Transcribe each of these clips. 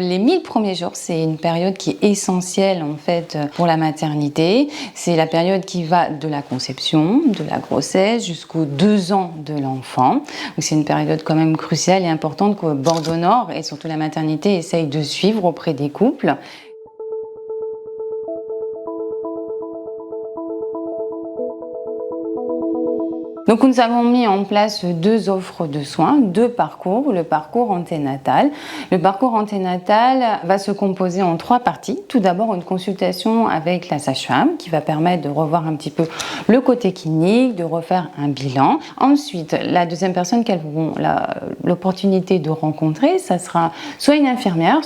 Les 1000 premiers jours, c'est une période qui est essentielle en fait pour la maternité. C'est la période qui va de la conception, de la grossesse jusqu'aux 2 ans de l'enfant. Donc c'est une période quand même cruciale et importante que Bordeaux Nord et surtout la maternité essaye de suivre auprès des couples. Donc nous avons mis en place 2 offres de soins, 2 parcours, le parcours anténatal. Le parcours anténatal va se composer en 3 parties. Tout d'abord une consultation avec la sage-femme qui va permettre de revoir un petit peu le côté clinique, de refaire un bilan. Ensuite, la deuxième personne qu'elles auront l'opportunité de rencontrer, ça sera soit une infirmière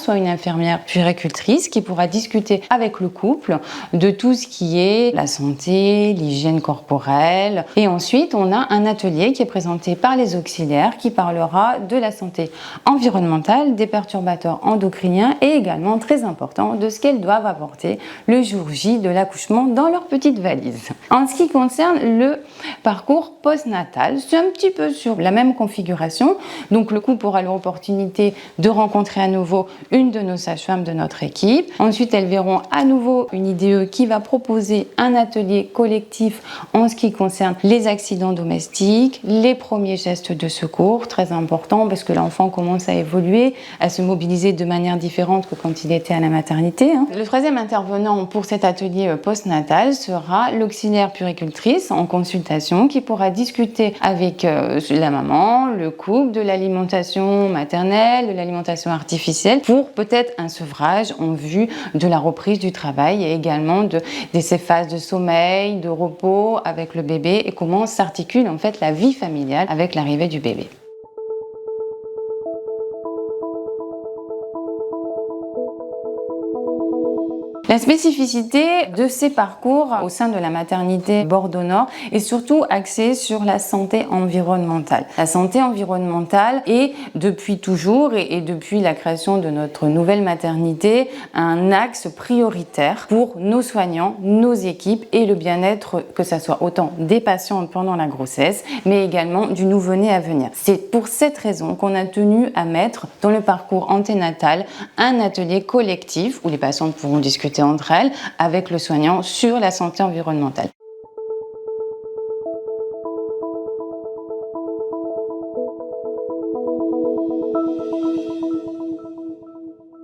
puéricultrice qui pourra discuter avec le couple de tout ce qui est la santé, l'hygiène corporelle. Et ensuite, on a un atelier qui est présenté par les auxiliaires qui parlera de la santé environnementale, des perturbateurs endocriniens et également, très important, de ce qu'elles doivent apporter le jour J de l'accouchement dans leur petite valise. En ce qui concerne le parcours postnatal, c'est un petit peu sur la même configuration. Donc le couple aura l'opportunité de rencontrer à nouveau une de nos sages-femmes de notre équipe. Ensuite, elles verront à nouveau une IDE qui va proposer un atelier collectif en ce qui concerne les accidents domestiques, les premiers gestes de secours, très important parce que l'enfant commence à évoluer, à se mobiliser de manière différente que quand il était à la maternité. Le troisième intervenant pour cet atelier postnatal sera l'auxiliaire puéricultrice en consultation qui pourra discuter avec la maman, le couple, de l'alimentation maternelle, de l'alimentation artificielle pour peut-être un sevrage en vue de la reprise du travail et également de ces phases de sommeil, de repos avec le bébé et comment s'articule en fait la vie familiale avec l'arrivée du bébé. La spécificité de ces parcours au sein de la maternité Bordeaux Nord est surtout axée sur la santé environnementale. La santé environnementale est depuis toujours et depuis la création de notre nouvelle maternité un axe prioritaire pour nos soignants, nos équipes et le bien-être que ce soit autant des patients pendant la grossesse mais également du nouveau-né à venir. C'est pour cette raison qu'on a tenu à mettre dans le parcours anténatal un atelier collectif où les patientes pourront discuter entre elles avec le soignant sur la santé environnementale.